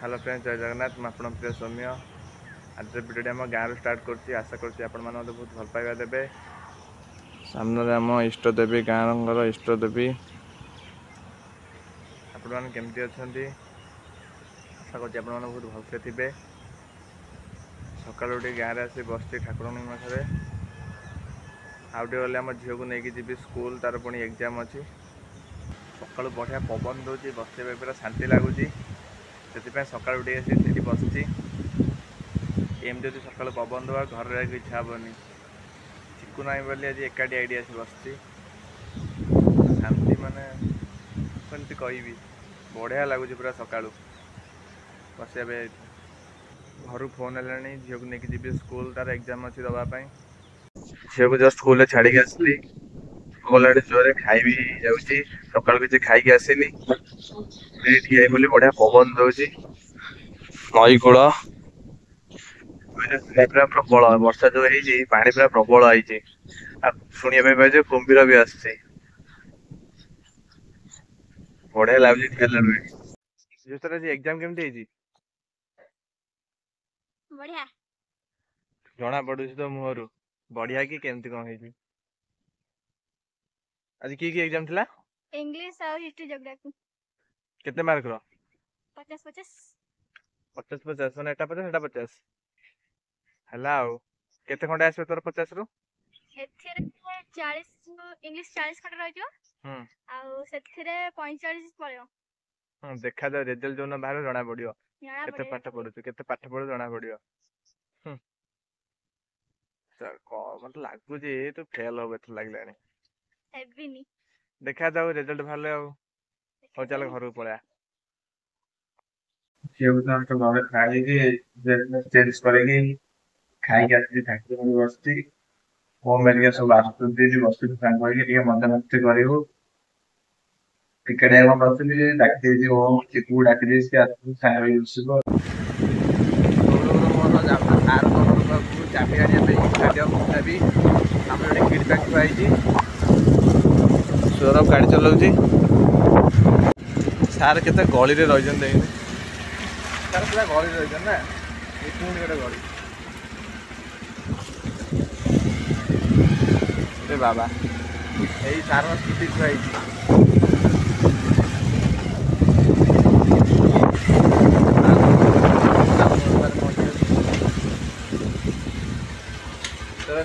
Hello friends, जय जगन्नाथ। मैं आपन प्रिय सौम्य। आज भिडियो आम गाँव स्टार्ट कर आशा कर बहुत भल पाइबा देवे। सामने आम इष्टदेवी गाँव इष्टदेवी आपण मैंने केमती अच्छा आशा कर बहुत भलसे थे। सकालू गाँव में आसी बस ठाकुर पाखे आउटे गले आम झील को लेकिन जी स्कूल तार पुणी एग्जाम अच्छी। सकालू बढ़िया पवन दूसरी बस पूरा शांति लगुच से सकाल उठी आसी बसची एमती जो सकाल पवन दवा घर रहा इच्छा हेनी चिकू ना बोली आज एकाठी आईडी आसी बसची शांति माने कमी कहबी बढ़िया लगुच पूरा सकालू बस। घर फोन है झील को लेकिन जी स्कूल तार एग्जाम अच्छी दवापाई झील को जस्ट स्कूल छाड़ी आसली गला जोरे खाई जाऊँगी सकाल किसी खाई आसनी ठिया बढ़िया पवन दौर नई कूल पूरा प्रबल वर्षा जो पानी पूरा प्रबल आई शुणा पाई कुंभीर भी आस बढ़िया लगे। एग्जाम केमती बढ़िया जना पड़ू तो मुहर बढ़िया कि केमती कौन है आज की एग्जाम थिला इंग्लिश और हिस्ट्री ज्योग्राफी केते मार्क रो 50-50 50-50 माने एटा 50 एटा 50 हला आ केते खंडे आसे तोर 50 रो एथिरे 40 इंग्लिश 40 खंड रह जो आ सेथिरे 45 पळियो। देखा जा रिजल्ट जो बाहर जना पड़ियो केते पाठ पढु केते पाठ पढु जना पड़ियो। सर को मत लागु जे तो फेल हो बेत लागलानी हेबिनी देखा जाऊ रिजल्ट भाले हो चल घर को पळा सेउ तो घर खाई के चेंज करेगी खाई के आसी ठाकुर में बसती वो मेरे सब आसुदी जी बसती सांग के मजा मस्ती करू क्रिकेट एवं बसती डाक वो चिकू डाक सांग बसब चाबी आने फीडबैक थुआई सौरभ गाड़ी चलाऊँ सार के गली में रही सार पूरा गली रही ना पुणी गोटे गली बाबा यही सार स्कूटी थुआई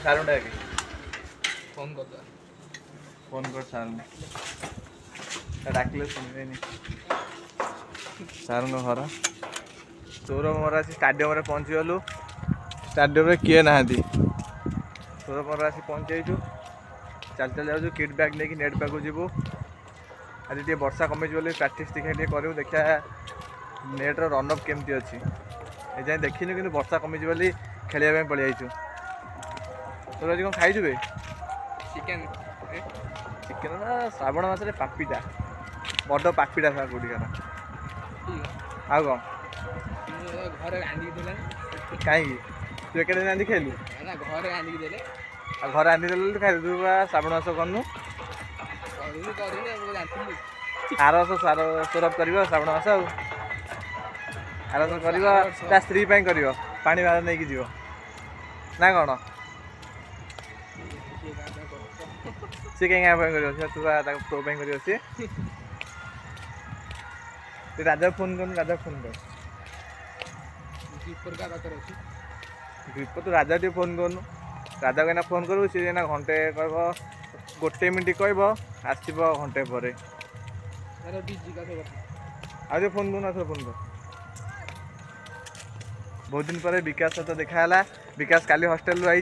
सारू डाक फोन कर सारू डाकिले सुनबे सारू घर तोर मोर आसी स्टाडियम रे पहुँची गलु स्टाडियम रे किए ना तोर मोर आसी पहुँचु चल चल जाऊँ किट बैग लेकिन नेट पाक जीवु आज टे वर्षा कमी बोली प्राक्ट देखा करूँ देखा नेट रनअप केमती अच्छी ए जाए देखनी कि वर्षा कमी बोली खेलिया पलि आईचु। तोर आज कौन खाई चिकेन चिकेन ना श्रावण मास पापीटा बड़ पापीटा सार कौटी करा आ कौन घर रांधि कहीं तू एक रांधि खेलु घर रांधि देले घर रांधि देलु खाई तू श्रावण मास करनु आर वर्ष सार सौरभ कर श्रावण मास आर वर्ष कर स्त्री कर पानी बाहर नहीं जीव ना कौन सी कहीं कर तू तो कर सी राजा फोन कर राजा फोन कर तू राजा टे फोन करनु राजा को फोन करू सी घंटे कह गोटे मिनट कह आसब घंटे पर आज फोन कर फोन कर बहुत दिन पर विकास सहित देखा विकास काली हॉस्टेल रू आई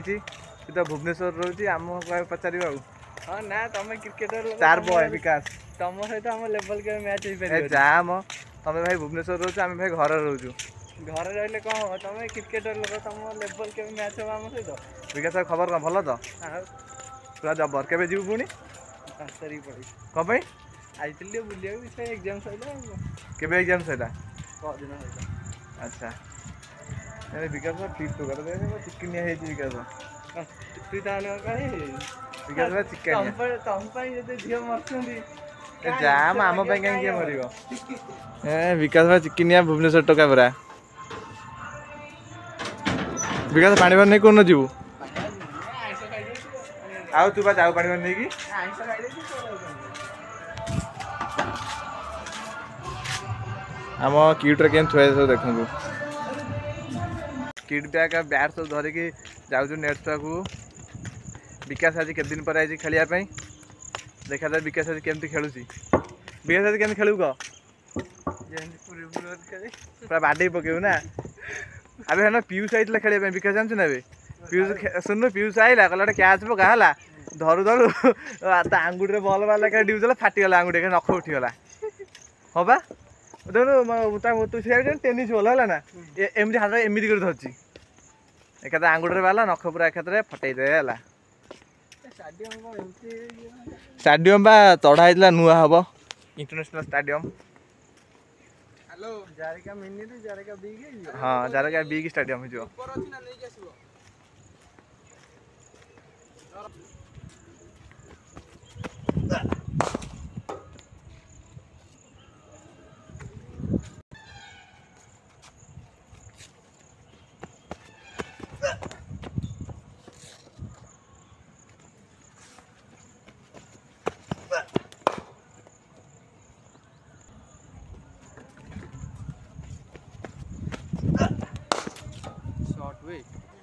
तो भुवनेश्वर रोचे आम पचार हाँ ना तुम क्रिकेटर चार बॉय विकास तुम सहित आम लेवल के मैच जाम तुम भाई भुवनेश्वर रोच आम भाई घर रोचु घर रही कौन हम तुम क्रिकेटर लोग तुम लेवल के मैच हम आम सहित विकास खबर कौन भल तो पूरा जबर के जीव पुणी 5 तारीख पड़ी कौन आई बुलिया एग्जाम सर के एग्जाम सर दिन अच्छा विकास ठीक तो कर चिकिनिया विकास विकास चिकेन तुम झील मरती जाम आम पे कहीं मरियो ए विकास भाई चिकिनिया भुवनेश्वर टका परा विकास पानी भर नहीं कौन जीवु आउ तू बा जाऊ पानी भर नहीं की आम किट रे केन थुआ सब देखु किट बैग बैट सब धरिकी जाऊँ नेट को विकास आज केते दिन पर आई खेलिया देखा जाए विकास आज केमती खेलुची विकास आज केमती खेलु कह पूरा बाडे पकेबू ना अबे है ना पीयूष आई खेल विकास जानछु ना पीयूष सुन पीयूष आइला कहला कैच पका है धरु धरु आंगुठी बल बाला ड्यूजला फाटीगला आंगुठी नख उठीगला हाँ बा देखो तू से टेनिस बल है ना एमती हाथ एमती कर धरची एकादे आंगुठी बाला नख पूरा एकादे फटईदे है स्टाडियम बा चढ़ाई नुआ हम इंटरनेशनल स्टाडियम जारिका मिनी रे जारिका बिग हाँ जारिका बिग स्टाडियम हो जो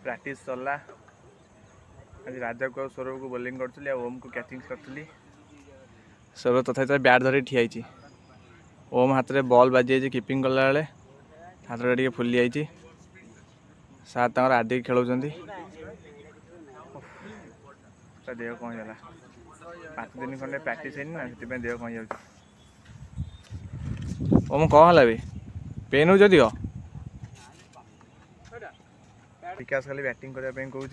प्रैक्टिस सरला आज राजा को सौरभ को बोलिंग करी ओम को कैचिंग करी सौरभ तथा बैट धरी ठियाई ओम हाथ में बॉल बाजी जाइए कीपिंग कला बेले हाथ टे फुली जाइए सार तक आदि खेल देह कौन है 5 दिन खंडे प्रैक्टिस है ना से देह कौन जा ओम कौन है पेन हो दिह विकास खाली बैटिंग करने कहूँ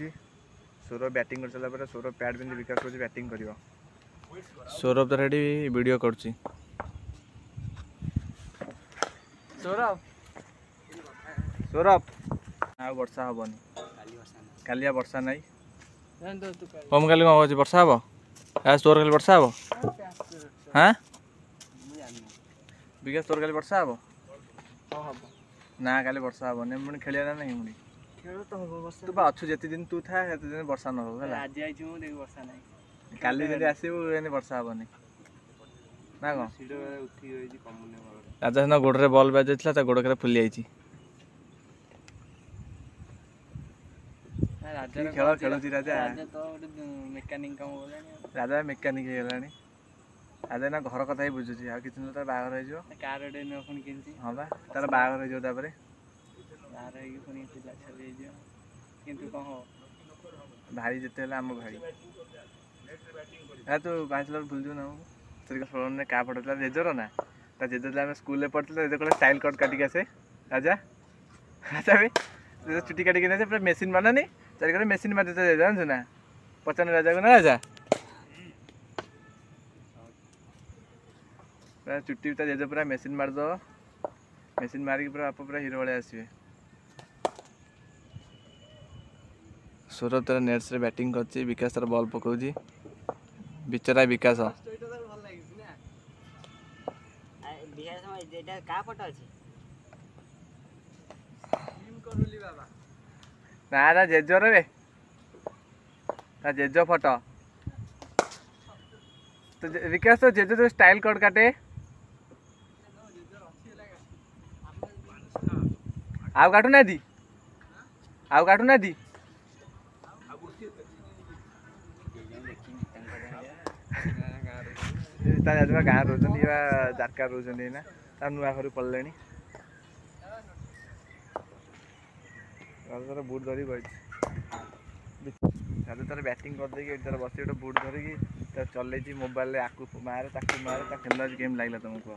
सौरभ बैटिंग कर सारा सौरभ पैड पिंधि विकास कहूँ बैटिंग कर सौरभ तो रेडी वीडियो करुच्ची सौरभ सौरभ आ वर्षा हेनी कालिया वर्षा नाई हम काली कौन कह वर्षा हम आज तोर खाली वर्षा हम हाँ विकास तोर खाली वर्षा हम ना काली वर्षा हेनी पुणी खेलिया ना नहीं पुणी तू बा अच्छु जेति दिन तू था सेति दिन वर्षा न हो होला आज आई छु देख वर्षा नाही काली जदि आसीबो एने वर्षा हबनी ना को सीडो उठी होई जी कमुने मगर राजा न गोड़ रे बॉल बाज जाइतला त गोड़ करे फुली आइची राजा खेल खेलुची राजा राजा तो मेकानिक काम होलानी राजा मेकानिक हे गेलानी राजा ना घर कथा ही बुझुची आ किछ न त बागर हो जो कार डे न फोन किनची हां बा तार बागर हो जो तापरे यार ये फोन पिला चले जो किंतु कह हो भाई जते हला हम भाई आ तो बैचलर भूल जो ना तेरे फोन ने का पड़तला जेजर ना ता जेजर हम स्कूल ले पड़तला जे कोले स्टाइल कट काटी के से राजा राजा बे जे चुटी काटी के ने पूरा मशीन बना नहीं चारि करे मशीन मार देते जान ना पचन राजा को ना राजा पूरा चुटी ता जेजर पूरा मशीन मार दो मशीन मार के पूरा आप पूरा हीरो वाले आसीबे सौरभ तेरा नेट से बैटिंग कर विकास तार बॉल पकाउची बिचरा विकास ना जेजर रे जेज फोटो तो विकास तो जेज तो स्टाइल कट काटे आउ काटू ना दी आउ काटू ना दी गाँव रोचन जारका रोचन ना नुआ घर पड़े बुट धरी बस तार बैटिंग करदे तार बस गोटे बुट धरिकी चल मोबाइल आकू मारे खेल गेम लगला तुमको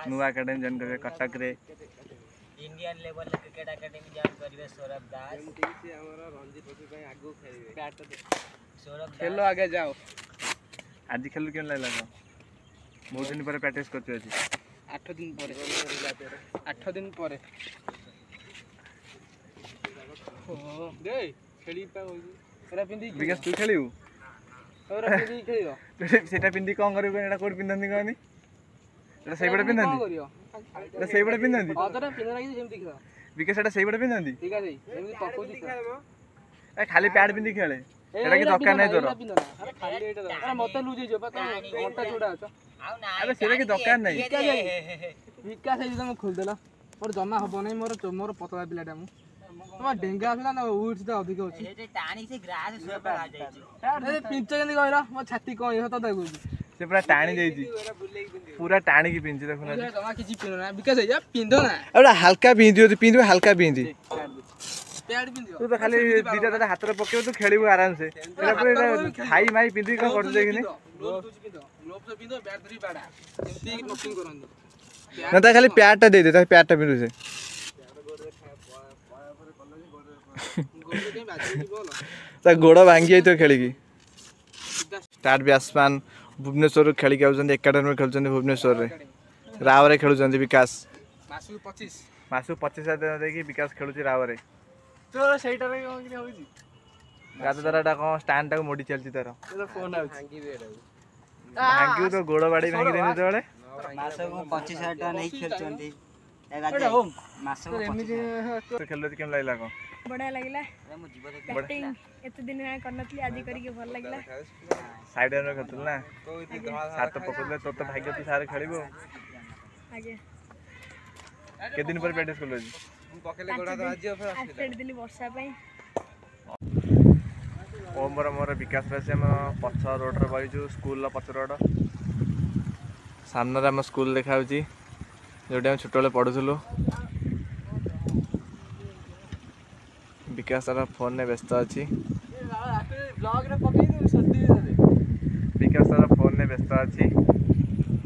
नुआ एकेडमी जॉइन करेंगे कटक रे Indian level cricket academy join करिवे सौरभ दास हमरा रणजी ट्रॉफी पे आगो खेलिवे बैट सौरभ खेलो आगे जाओ आज खेल केन लागला बहुत दिन पर प्रैक्टिस करते अछि 8 दिन पर 8 दिन पर ओ दे खेली पा होई एरा पिंदी विकास तू खेलिबू एरा पिंदी खेलियो सेटा पिंदी कौन करू एटा कोड पिंदंदी कहनी एटा सही बडे पिंदंदी करियो एटा सही बडे पिंदंदी हां तोरा पिंदा लागि जेम दिखला विकास एटा सही बडे पिंदंदी ठीक है एमि पको दी ए खाली पैड पिंदी खेले एटा की दरकार नै तोर अरे खाली एटा अरे मते लूजे जो पता मोटा छोड़ा अछ आउ ना अरे सेटा की दरकार नै विकास है तुम खोल देला मोर जमा हबो नै मोर पतला पिलाटा मु तुम डेंगा आसला ना उठ से अधिक अछि ए टाणी से ग्रास सुपर आ जाई छी अरे पिंच केंदी कहला मो छाती कोन हो त देखु से पूरा टाणी देइची पूरा टाणी की पिंची देखु ना जमा किछि पिनो ना विकास है पिंदो ना एटा हल्का पिंदी तो पिंदी हल्का पिंदी पैड पिंदियो तू तो खाली दीटा दादा हाथ रे पकेबो तू खेलिबो आराम से एटा पूरा हाई माई पिंदी को कर देखिनी ग्लोव से पिंदो बैट धरी बाडा एमती नोटिंग करंदी ना ता खाली प्याडटा दे दे ता प्याडटा पिंदु से ता गोड़ भांगी तो खेली की स्टार्ट बैट्समैन भुवनेश्वर खेली के आउछन एकेडमी खेलछन भुवनेश्वर रे राव रे खेलुछन विकास मासु 25 देखि विकास खेलुछि राव रे तोर सेटा रे कोन कि होई गात दराटा कोन स्टैंड टा मोडी चलछि तार तेरा फोन आउछ भांगी तो गोड़ बाड़ी भांगी देनि तोळे मासो को 25,000 टका नै खेलचंदी एटा होम मासो तो एमि तो खेलले केम लागला को बढ़िया लगला मु जीव देख बैटिंग एते दिन में करनतली आज करी के भल लगला साइड में खेलतल ना सात पकड़ले तो भाग्य तू सारे खेलिबो आगे के दिन पर प्रैक्टिस करलो जी पकेले गोडा तो आज फिर आज छेड़ दिली वर्षा पई ओमर मोर विकास राशि हम पछ रोड रे बइजु स्कूल ला पछ रोड सामने रे हम स्कूल देखाउची जोडे हम छोटले पढुथलो विकास रा फोन ने व्यस्त अछि ब्लॉग रे पकेई दे सदी दे विकास रा फोन ने व्यस्त अछि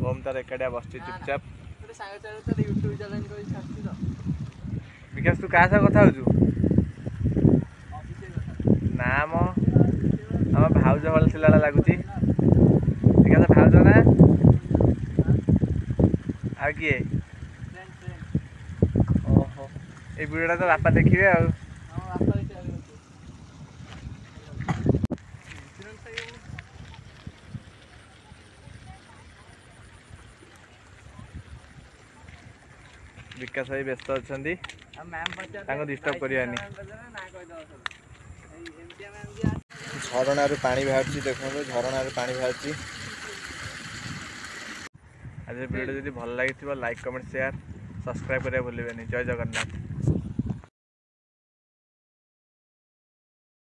ओम तार एकडिया बसछि चुपचाप तेरे सांग चले तो YouTube चैनल को छाती दो विकास तू का सा कथा होजु नाम हम भाउज हल सिलाला लागुची विकास भाउज ना आ किए ओहो ए वीडियोटा तो बापा देखिबे आ विकास भाई व्यस्त अच्छा डिस्टर्ब करियानी झरणार पानी बाहर देखो झरणार पानी बाहर आज वीडियो जब भल लगी लाइक कमेंट शेयर सब्सक्राइब करिया भूलिबेनी जय जगन्नाथ।